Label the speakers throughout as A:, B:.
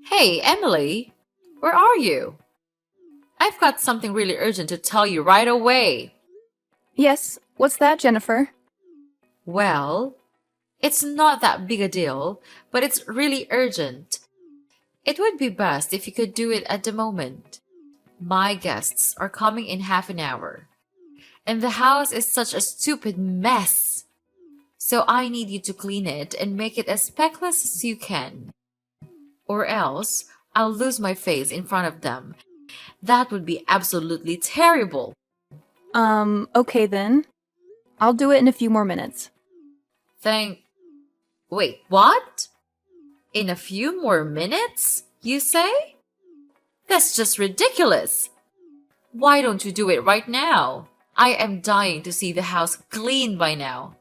A: Hey, Emily, where are you? I've got something really urgent to tell you right away.
B: Yes, what's that, Jennifer?
A: Well, it's not that big a deal, but it's really urgent. It would be best if you could do it at the moment. My guests are coming in half an hour, and the house is such a stupid mess. So I need you to clean it and make it as speckless as you can. Or else I'll lose my face in front of them. That would be absolutely terrible.
B: Okay then. I'll do it in a few more minutes.
A: Thank. Wait, what? In a few more minutes, you say? That's just ridiculous. Why don't you do it right now? I am dying to see the house clean by now.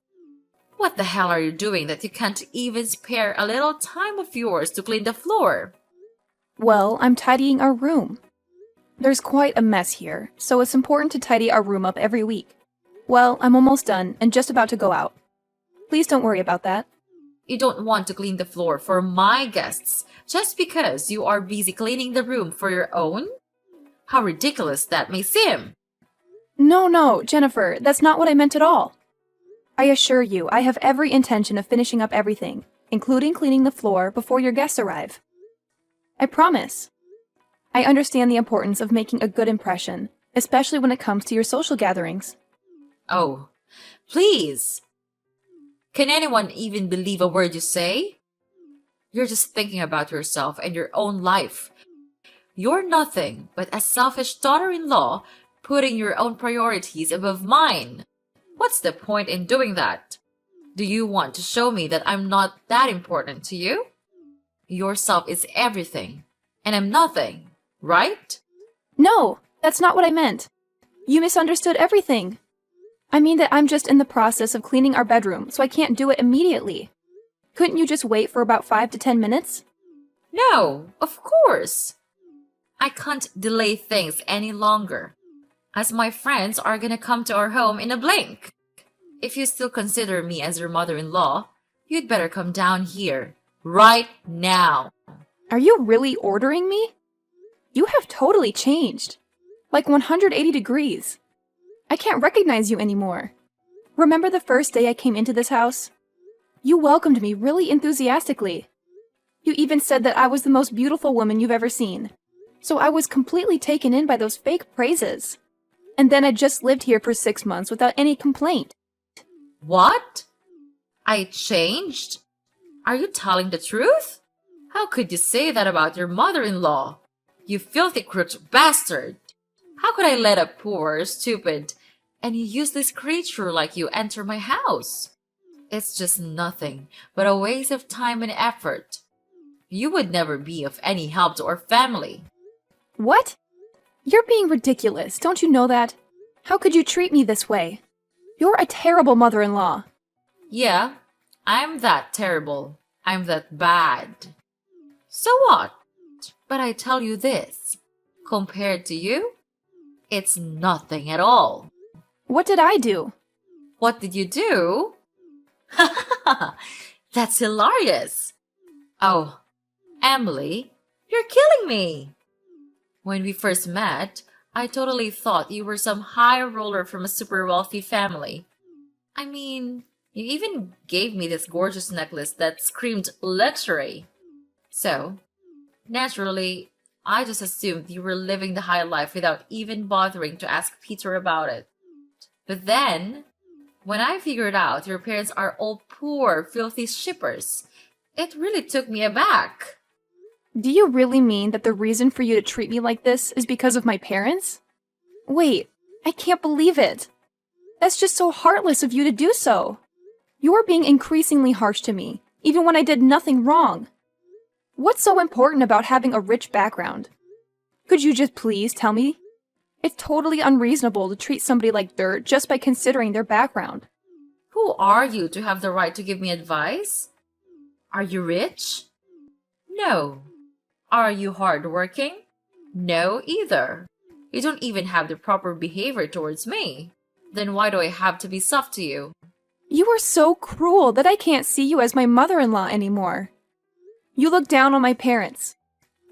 A: What the hell are you doing that you can't even spare a little time of yours to clean the floor?
B: Well, I'm tidying our room. There's quite a mess here, so it's important to tidy our room up every week. Well, I'm almost done and just about to go out. Please don't worry about that.
A: You don't want to clean the floor for my guests just because you are busy cleaning the room for your own? How ridiculous that may seem.
B: No, Jennifer, that's not what I meant at all. I assure you, I have every intention of finishing up everything, including cleaning the floor before your guests arrive. I promise. I understand the importance of making a good impression, especially when it comes to your social gatherings.
A: Oh, please. Can anyone even believe a word you say? You're just thinking about yourself and your own life. You're nothing but a selfish daughter-in-law putting your own priorities above mine. What's the point in doing that? Do you want to show me that I'm not that important to you? Yourself is everything, and I'm nothing, right?
B: No, that's not what I meant. You misunderstood everything. I mean that I'm just in the process of cleaning our bedroom, so I can't do it immediately. Couldn't you just wait for about 5 to 10 minutes?
A: No, of course. I can't delay things any longer, as my friends are gonna come to our home in a blink. If you still consider me as your mother-in-law, you'd better come down here, right now.
B: Are you really ordering me? You have totally changed. Like 180 degrees. I can't recognize you anymore. Remember the first day I came into this house? You welcomed me really enthusiastically. You even said that I was the most beautiful woman you've ever seen. So I was completely taken in by those fake praises. And then I just lived here for 6 months without any complaint.
A: What? I changed? Are you telling the truth? How could you say that about your mother-in-law? You filthy crooked bastard! How could I let a poor, stupid, and useless creature like you enter my house? It's just nothing but a waste of time and effort. You would never be of any help to our family.
B: What? You're being ridiculous, don't you know that? How could you treat me this way? You're a terrible mother-in-law.
A: Yeah, I'm that terrible. I'm that bad. So what? But I tell you this, compared to you, it's nothing at all.
B: What did I do?
A: What did you do? That's hilarious. Oh, Emily, you're killing me. When we first met, I totally thought you were some high roller from a super wealthy family. I mean, you even gave me this gorgeous necklace that screamed luxury. So, naturally, I just assumed you were living the high life without even bothering to ask Peter about it. But then, when I figured out your parents are all poor, filthy shippers, it really took me aback.
B: Do you really mean that the reason for you to treat me like this is because of my parents? Wait, I can't believe it. That's just so heartless of you to do so. You're being increasingly harsh to me, even when I did nothing wrong. What's so important about having a rich background? Could you just please tell me? It's totally unreasonable to treat somebody like dirt just by considering their background.
A: Who are you to have the right to give me advice? Are you rich? No. Are you hardworking? No, either. You don't even have the proper behavior towards me. Then why do I have to be soft to you?
B: You are so cruel that I can't see you as my mother-in-law anymore. You look down on my parents.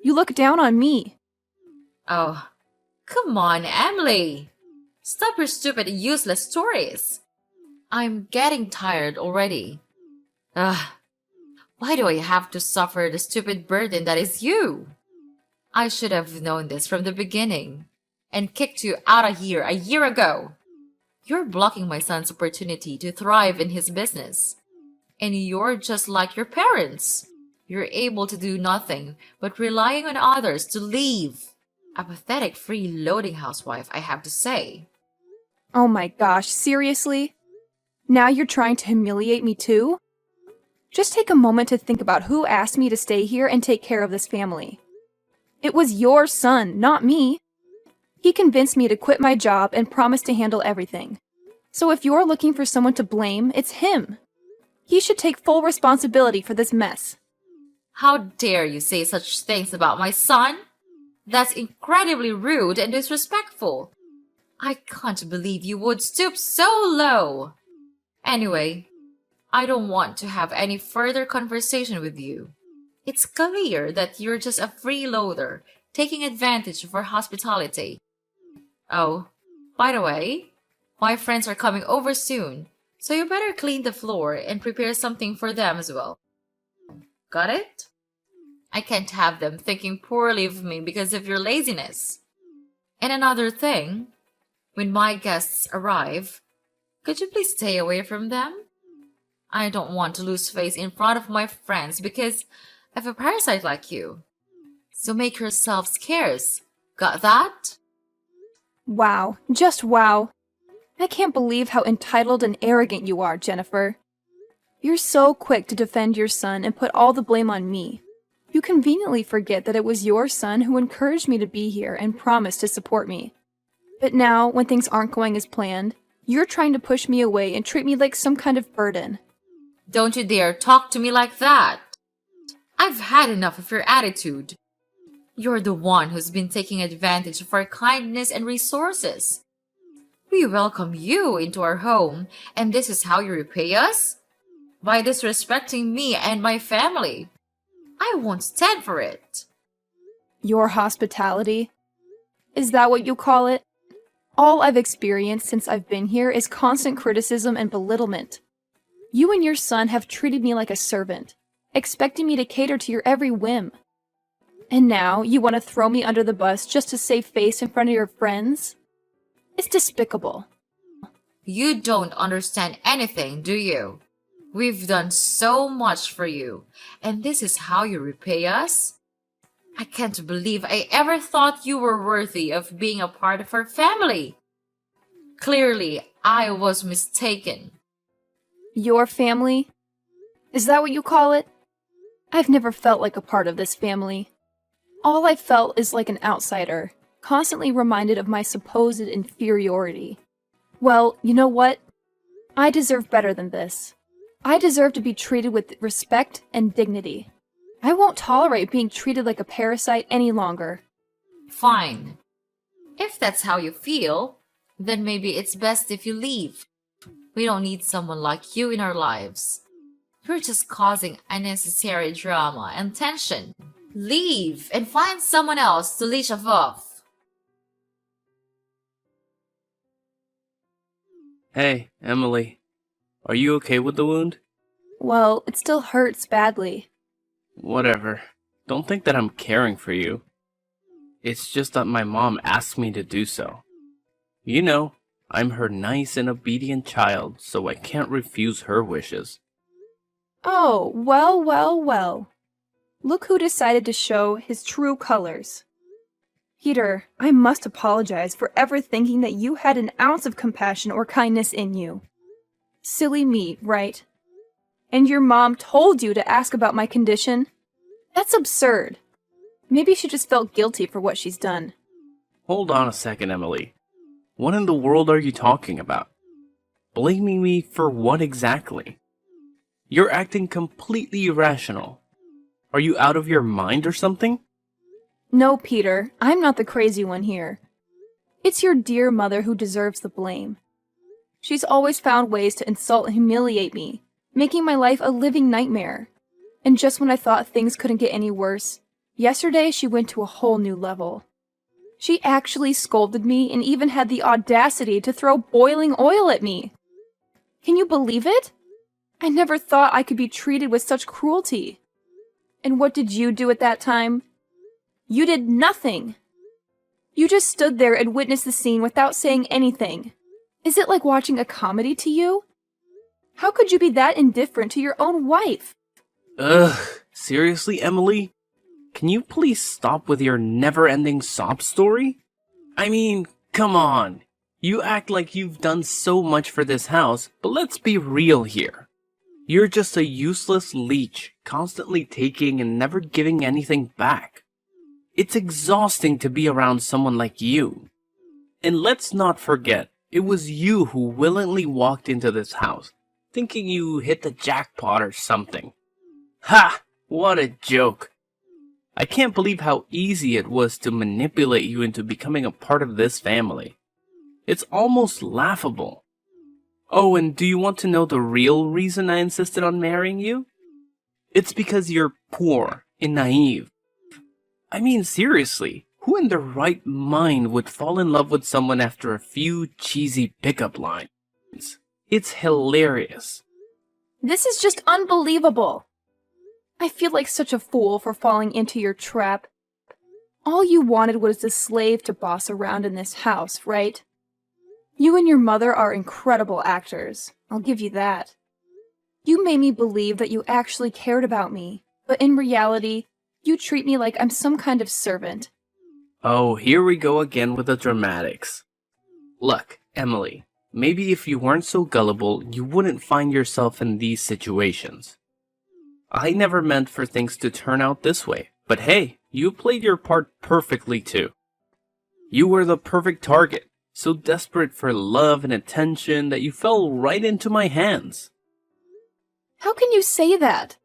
B: You look down on me.
A: Oh, come on, Emily. Stop your stupid, useless stories. I'm getting tired already. Ugh, why do I have to suffer the stupid burden that is you? I should have known this from the beginning and kicked you out of here a year ago. You're blocking my son's opportunity to thrive in his business. And you're just like your parents. You're able to do nothing but relying on others to leave. A pathetic freeloading housewife, I have to say.
B: Oh my gosh, seriously? Now you're trying to humiliate me too? Just take a moment to think about who asked me to stay here and take care of this family. It was your son, not me. He convinced me to quit my job and promised to handle everything. So if you're looking for someone to blame, it's him. He should take full responsibility for this mess.
A: How dare you say such things about my son? That's incredibly rude and disrespectful. I can't believe you would stoop so low. Anyway, I don't want to have any further conversation with you. It's clear that you're just a freeloader, taking advantage of our hospitality. Oh, by the way, my friends are coming over soon, so you better clean the floor and prepare something for them as well. Got it? I can't have them thinking poorly of me because of your laziness. And another thing, when my guests arrive, could you please stay away from them? I don't want to lose face in front of my friends because of a parasite like you. So make yourself scarce. Got that?
B: Wow, just wow. I can't believe how entitled and arrogant you are, Jennifer. You're so quick to defend your son and put all the blame on me. You conveniently forget that it was your son who encouraged me to be here and promised to support me. But now, when things aren't going as planned, you're trying to push me away and treat me like some kind of burden.
A: Don't you dare talk to me like that. I've had enough of your attitude. You're the one who's been taking advantage of our kindness and resources. We welcome you into our home, and this is how you repay us? By disrespecting me and my family. I won't stand for it.
B: Your hospitality? Is that what you call it? All I've experienced since I've been here is constant criticism and belittlement. You and your son have treated me like a servant, expecting me to cater to your every whim. And now you want to throw me under the bus just to save face in front of your friends? It's despicable.
A: You don't understand anything, do you? We've done so much for you, and this is how you repay us? I can't believe I ever thought you were worthy of being a part of our family. Clearly, I was mistaken.
B: Your family? Is that what you call it? I've never felt like a part of this family. All I felt is like an outsider, constantly reminded of my supposed inferiority. Well, you know what? I deserve better than this. I deserve to be treated with respect and dignity. I won't tolerate being treated like a parasite any longer.
A: Fine. If that's how you feel, then maybe it's best if you leave. We don't need someone like you in our lives. You're just causing unnecessary drama and tension. Leave and find someone else to leash off.
C: Hey, Emily. Are you okay with the wound?
B: Well, it still hurts badly.
C: Whatever. Don't think that I'm caring for you. It's just that my mom asked me to do so. You know, I'm her nice and obedient child, so I can't refuse her wishes.
B: Oh, well, well, well. Look who decided to show his true colors. Peter, I must apologize for ever thinking that you had an ounce of compassion or kindness in you. Silly me, right? And your mom told you to ask about my condition? That's absurd. Maybe she just felt guilty for what she's done.
C: Hold on a second, Emily. What in the world are you talking about? Blaming me for what exactly? You're acting completely irrational. Are you out of your mind or something?
B: No, Peter, I'm not the crazy one here. It's your dear mother who deserves the blame. She's always found ways to insult and humiliate me, making my life a living nightmare. And just when I thought things couldn't get any worse, Yesterday, she went to a whole new level. She actually scolded me and even had the audacity to throw boiling oil at me. Can you believe it? I never thought I could be treated with such cruelty. And what did you do at that time? You did nothing. You just stood there and witnessed the scene without saying anything. Is it like watching a comedy to you? How could you be that indifferent to your own wife?
C: Ugh, seriously, Emily? Can you please stop with your never-ending sob story? I mean, come on. You act like you've done so much for this house, but let's be real here. You're just a useless leech, constantly taking and never giving anything back. It's exhausting to be around someone like you. And let's not forget, it was you who willingly walked into this house, thinking you hit the jackpot or something. Ha! What a joke. I can't believe how easy it was to manipulate you into becoming a part of this family. It's almost laughable. Oh, and do you want to know the real reason I insisted on marrying you? It's because you're poor and naive. I mean, seriously, who in their right mind would fall in love with someone after a few cheesy pickup lines? It's hilarious.
B: This is just unbelievable. I feel like such a fool for falling into your trap. All you wanted was a slave to boss around in this house, right? You and your mother are incredible actors. I'll give you that. You made me believe that you actually cared about me, but in reality, you treat me like I'm some kind of servant.
C: Oh, here we go again with the dramatics. Look, Emily, maybe if you weren't so gullible, you wouldn't find yourself in these situations. I never meant for things to turn out this way, but hey, you played your part perfectly too. You were the perfect target, so desperate for love and attention that you fell right into my hands.
B: How can you say that?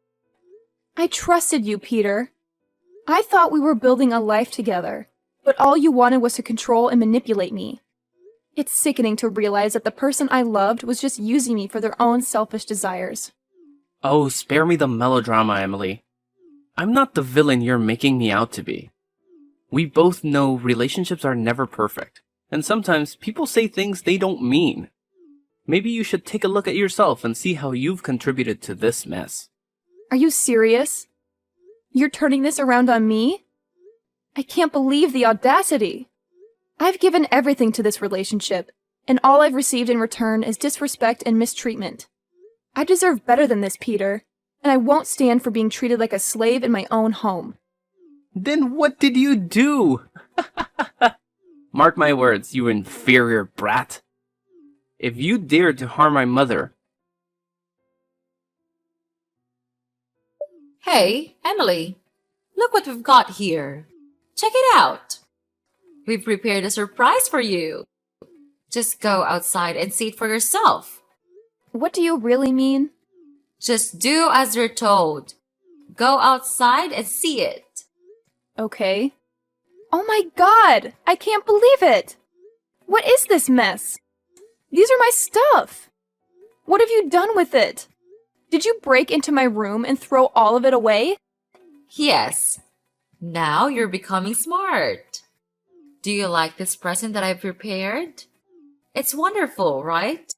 B: I trusted you, Peter. I thought we were building a life together, but all you wanted was to control and manipulate me. It's sickening to realize that the person I loved was just using me for their own selfish desires.
C: Oh, spare me the melodrama, Emily. I'm not the villain you're making me out to be. We both know relationships are never perfect, and sometimes people say things they don't mean. Maybe you should take a look at yourself and see how you've contributed to this mess.
B: Are you serious? You're turning this around on me? I can't believe the audacity. I've given everything to this relationship, and all I've received in return is disrespect and mistreatment. I deserve better than this, Peter, and I won't stand for being treated like a slave in my own home.
C: Then what did you do? Mark my words, you inferior brat. If you dared to harm my mother...
A: Hey, Emily, look what we've got here. Check it out. We've prepared a surprise for you. Just go outside and see it for yourself.
B: What do you really mean?
A: Just do as you're told. Go outside and see it.
B: Okay. Oh my god! I can't believe it! What is this mess? These are my stuff! What have you done with it? Did you break into my room and throw all of it away?
A: Yes. Now you're becoming smart. Do you like this present that I've prepared? It's wonderful, right?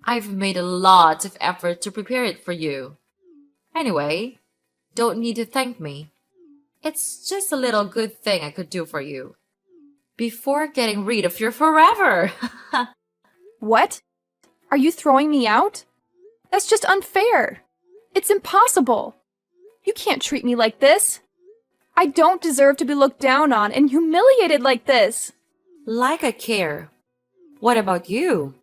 A: I've made a lot of effort to prepare it for you. Anyway, don't need to thank me. It's just a little good thing I could do for you. Before getting rid of you forever.
B: What? Are you throwing me out? That's just unfair. It's impossible. You can't treat me like this. I don't deserve to be looked down on and humiliated like this.
A: Like I care. What about you?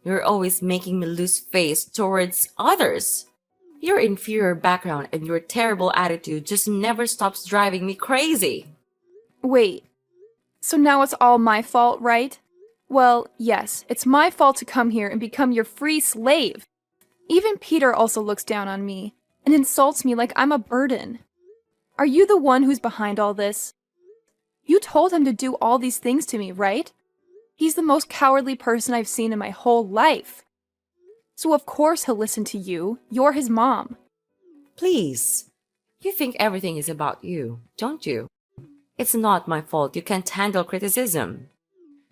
A: You're always making me lose face towards others. Your inferior background and your terrible attitude just never stops driving me crazy.
B: Wait, so now it's all my fault, right? Well, yes, it's my fault to come here and become your free slave. Even Peter also looks down on me and insults me like I'm a burden. Are you the one who's behind all this? You told him to do all these things to me, right? He's the most cowardly person I've seen in my whole life. So of course he'll listen to you. You're his mom.
A: Please, You think everything is about you, don't you? It's not my fault you can't handle criticism.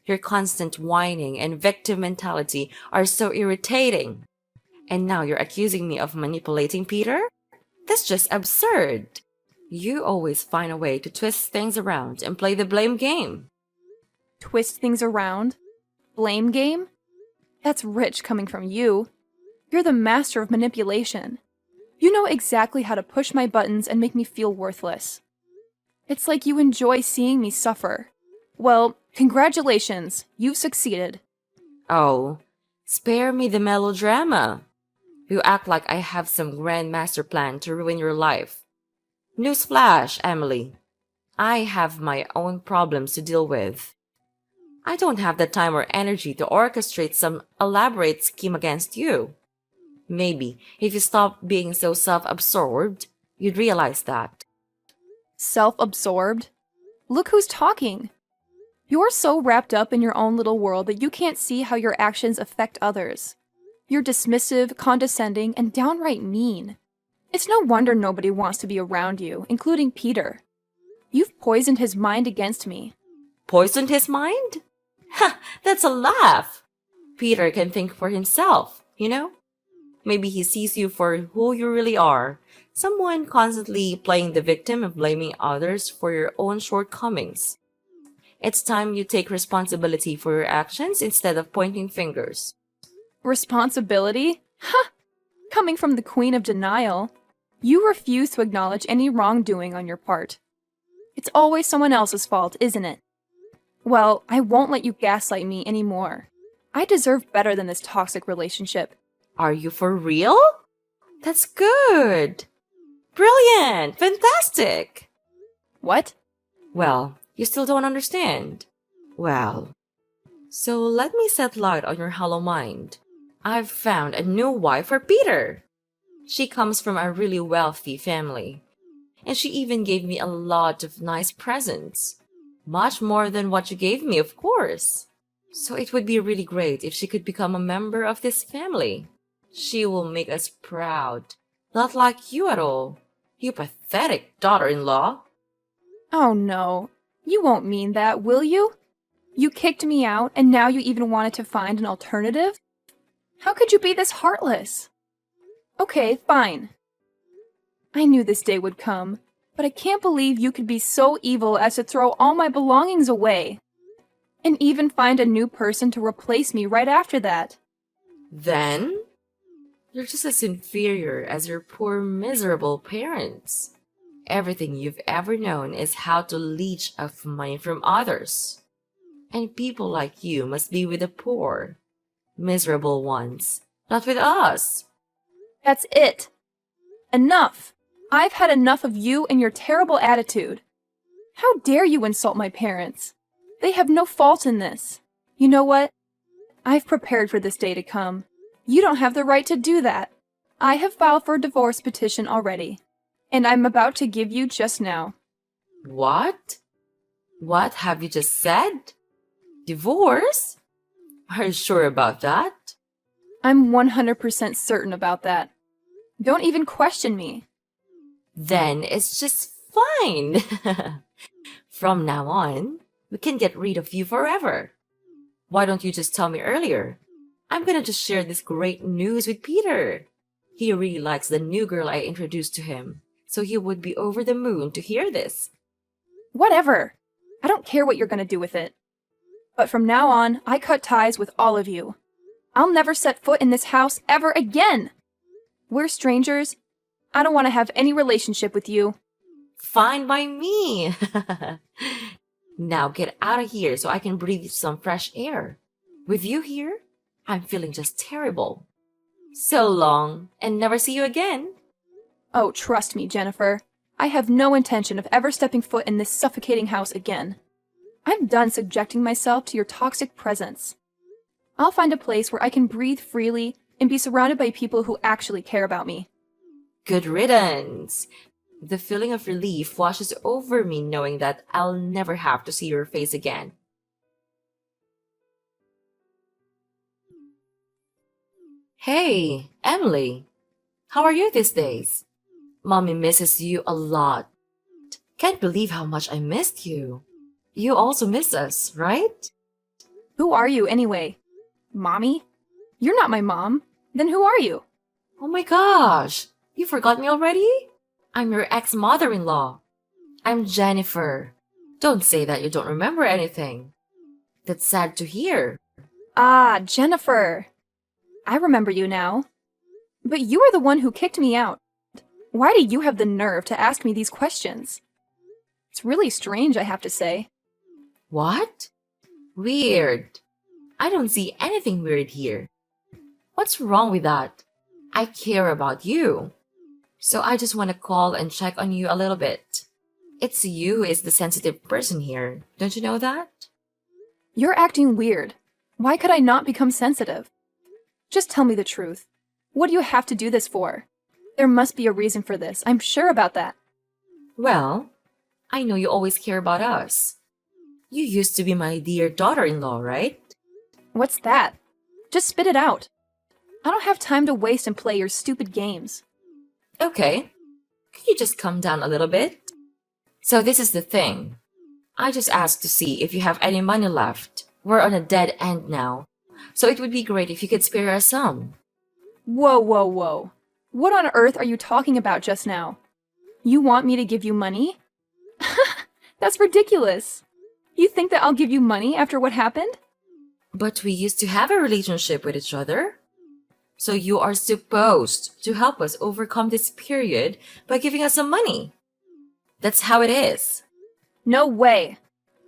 A: Your constant whining and victim mentality are so irritating. And now you're accusing me of manipulating Peter? That's just absurd. You always find a way to twist things around and play the blame game.
B: Twist things around? Blame game? That's rich coming from you. You're the master of manipulation. You know exactly how to push my buttons and make me feel worthless. It's like you enjoy seeing me suffer. Well, congratulations, you've succeeded.
A: Oh, spare me the melodrama. You act like I have some grand master plan to ruin your life. Newsflash, Emily. I have my own problems to deal with. I don't have the time or energy to orchestrate some elaborate scheme against you. Maybe if you stopped being so self-absorbed, you'd realize that.
B: Self-absorbed? Look who's talking. You're so wrapped up in your own little world that you can't see how your actions affect others. You're dismissive, condescending, and downright mean. It's no wonder nobody wants to be around you, including Peter. You've poisoned his mind against me.
A: Poisoned his mind? Ha! That's a laugh! Peter can think for himself, you know? Maybe he sees you for who you really are. Someone constantly playing the victim and blaming others for your own shortcomings. It's time you take responsibility for your actions instead of pointing fingers.
B: Responsibility? Ha! Coming from the Queen of Denial. You refuse to acknowledge any wrongdoing on your part. It's always someone else's fault, isn't it? Well, I won't let you gaslight me anymore. I deserve better than this toxic relationship.
A: Are you for real? That's good! Brilliant! Fantastic!
B: What?
A: Well, you still don't understand. Well, so let me set light on your hollow mind. I've found a new wife for Peter. She comes from a really wealthy family. And she even gave me a lot of nice presents. Much more than what you gave me, of course. So it would be really great if she could become a member of this family. She will make us proud. Not like you at all. You pathetic daughter-in-law.
B: Oh no. You won't mean that, will you? You kicked me out, and now you even wanted to find an alternative? How could you be this heartless? Okay, fine. I knew this day would come, but I can't believe you could be so evil as to throw all my belongings away. And even find a new person to replace me right after that.
A: Then? You're just as inferior as your poor miserable parents. Everything you've ever known is how to leech off money from others. And people like you must be with the poor, miserable ones, not with us.
B: That's it. Enough. I've had enough of you and your terrible attitude. How dare you insult my parents? They have no fault in this. You know what? I've prepared for this day to come. You don't have the right to do that. I have filed for a divorce petition already, and I'm about to give you just now.
A: What? What have you just said? Divorce? Are you sure about that?
B: I'm 100% certain about that. Don't even question me.
A: Then it's just fine. From now on, we can get rid of you forever. Why don't you just tell me earlier? I'm gonna just share this great news with Peter. He really likes the new girl I introduced to him, so he would be over the moon to hear this.
B: Whatever. I don't care what you're gonna do with it. But from now on, I cut ties with all of you. I'll never set foot in this house ever again. We're strangers. I don't want to have any relationship with you.
A: Fine by me. Now get out of here so I can breathe some fresh air. With you here, I'm feeling just terrible. So long, and never see you again.
B: Oh, trust me, Jennifer. I have no intention of ever stepping foot in this suffocating house again. I'm done subjecting myself to your toxic presence. I'll find a place where I can breathe freely and be surrounded by people who actually care about me.
A: Good riddance. The feeling of relief washes over me knowing that I'll never have to see your face again. Hey, Emily. How are you these days? Mommy misses you a lot. Can't believe how much I missed you. You also miss us, right?
B: Who are you anyway? Mommy? You're not my mom. Then who are you?
A: Oh my gosh! You forgot me already? I'm your ex-mother-in-law. I'm Jennifer. Don't say that you don't remember anything. That's sad to hear.
B: Ah, Jennifer. I remember you now. But you are the one who kicked me out. Why do you have the nerve to ask me these questions? It's really strange, I have to say.
A: What? Weird. I don't see anything weird here. What's wrong with that? I care about you. So I just want to call and check on you a little bit. It's you who is the sensitive person here. Don't you know that?
B: You're acting weird. Why could I not become sensitive? Just tell me the truth. What do you have to do this for? There must be a reason for this. I'm sure about that.
A: Well, I know you always care about us. You used to be my dear daughter-in-law, right?
B: What's that? Just spit it out. I don't have time to waste and play your stupid games.
A: Okay. Could you just calm down a little bit? So this is the thing. I just asked to see if you have any money left. We're on a dead end now. So it would be great if you could spare us some.
B: Whoa, whoa, whoa. What on earth are you talking about just now? You want me to give you money? That's ridiculous. You think that I'll give you money after what happened?
A: But we used to have a relationship with each other. So you are supposed to help us overcome this period by giving us some money. That's how it is.
B: No way.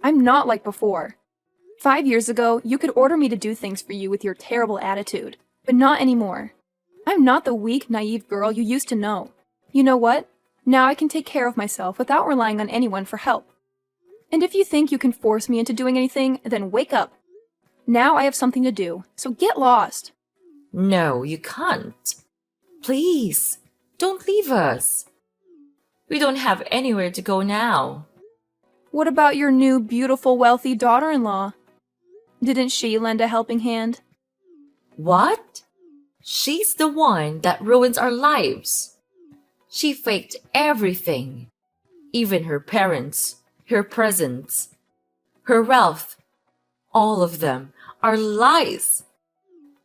B: I'm not like before. 5 years ago, you could order me to do things for you with your terrible attitude, but not anymore. I'm not the weak, naive girl you used to know. You know what? Now I can take care of myself without relying on anyone for help. And if you think you can force me into doing anything, then wake up. Now I have something to do, so get lost.
A: No, you can't. Please, don't leave us. We don't have anywhere to go now.
B: What about your new, beautiful, wealthy daughter-in-law? Didn't she lend a helping hand?
A: What? She's the one that ruins our lives. She faked everything. Even her parents, her presents, her wealth. All of them are lies.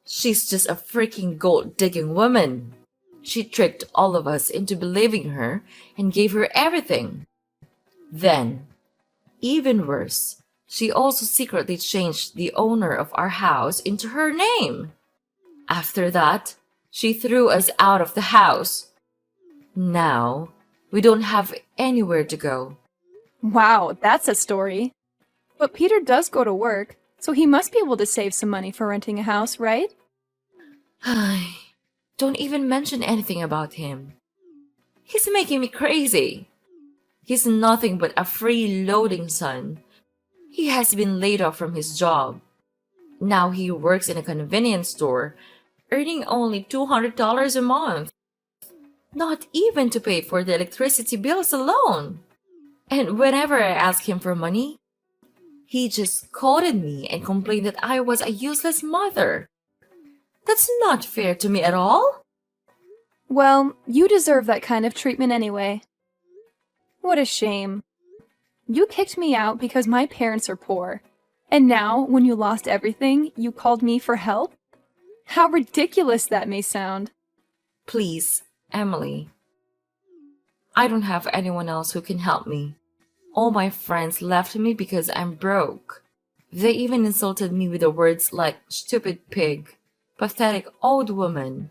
A: She's just a freaking gold-digging woman. She tricked all of us into believing her and gave her everything. Then, even worse, she also secretly changed the owner of our house into her name. After that, she threw us out of the house. Now, we don't have anywhere to go.
B: Wow, that's a story. But Peter does go to work, so he must be able to save some money for renting a house, right?
A: Don't even mention anything about him. He's making me crazy. He's nothing but a freeloading son. He has been laid off from his job. Now he works in a convenience store, earning only $200 a month. Not even to pay for the electricity bills alone. And whenever I ask him for money, he just scolded me and complained that I was a useless mother. That's not fair to me at all.
B: Well, you deserve that kind of treatment anyway. What a shame. You kicked me out because my parents are poor. And now, when you lost everything, you called me for help? How ridiculous that may sound.
A: Please, Emily. I don't have anyone else who can help me. All my friends left me because I'm broke. They even insulted me with the words like stupid pig, pathetic old woman,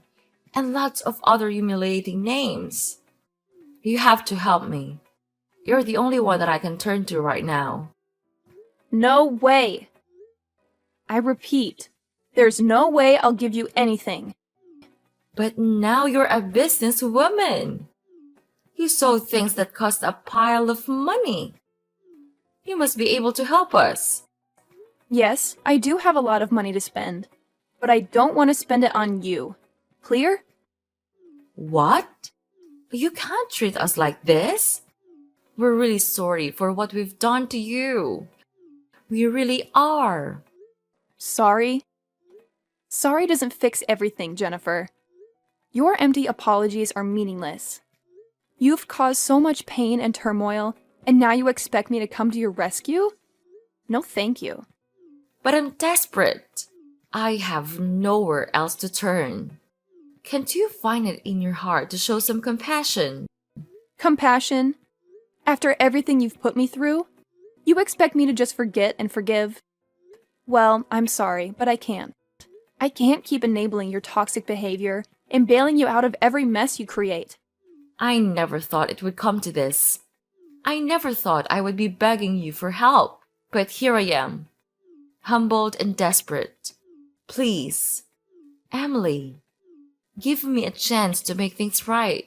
A: and lots of other humiliating names. You have to help me. You're the only one that I can turn to right now.
B: No way. I repeat, there's no way I'll give you anything.
A: But now you're a businesswoman. You sold things that cost a pile of money. You must be able to help us.
B: Yes, I do have a lot of money to spend, but I don't want to spend it on you. Clear?
A: What? You can't treat us like this. We're really sorry for what we've done to you. We really are.
B: Sorry? Sorry doesn't fix everything, Jennifer. Your empty apologies are meaningless. You've caused so much pain and turmoil, and now you expect me to come to your rescue? No, thank you.
A: But I'm desperate. I have nowhere else to turn. Can't you find it in your heart to show some compassion?
B: Compassion? After everything you've put me through? You expect me to just forget and forgive? Well, I'm sorry, but I can't. I can't keep enabling your toxic behavior and bailing you out of every mess you create.
A: I never thought it would come to this. I never thought I would be begging you for help, but here I am, humbled and desperate. Please, Emily, give me a chance to make things right.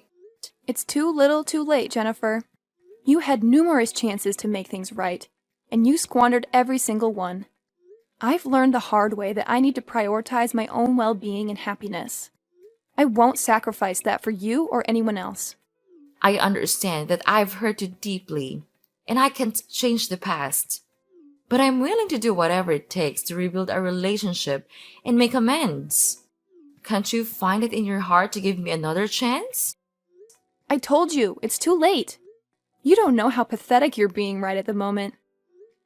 B: It's too little too late, Jennifer. You had numerous chances to make things right, and you squandered every single one. I've learned the hard way that I need to prioritize my own well-being and happiness. I won't sacrifice that for you or anyone else.
A: I understand that I've hurt you deeply, and I can't change the past. But I'm willing to do whatever it takes to rebuild our relationship and make amends. Can't you find it in your heart to give me another chance?
B: I told you, it's too late. You don't know how pathetic you're being right at the moment.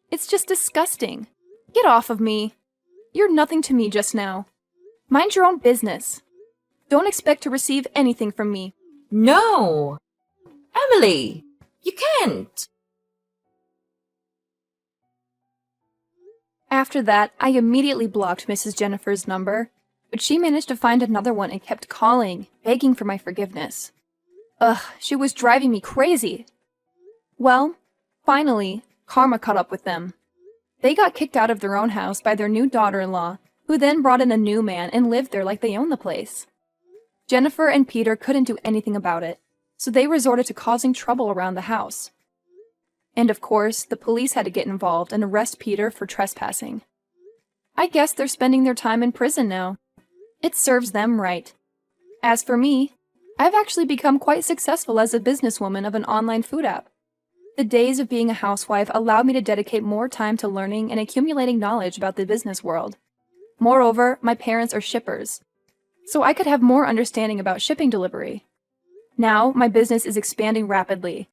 B: It's just disgusting. Get off of me. You're nothing to me just now. Mind your own business. Don't expect to receive anything from me.
A: No! Emily, you can't!
B: After that, I immediately blocked Mrs. Jennifer's number, but she managed to find another one and kept calling, begging for my forgiveness. Ugh, she was driving me crazy. Well, finally, karma caught up with them. They got kicked out of their own house by their new daughter-in-law, who then brought in a new man and lived there like they owned the place. Jennifer and Peter couldn't do anything about it, so they resorted to causing trouble around the house. And of course, the police had to get involved and arrest Peter for trespassing. I guess they're spending their time in prison now. It serves them right. As for me, I've actually become quite successful as a businesswoman of an online food app. The days of being a housewife allowed me to dedicate more time to learning and accumulating knowledge about the business world. Moreover, my parents are shippers, so I could have more understanding about shipping delivery. Now, my business is expanding rapidly,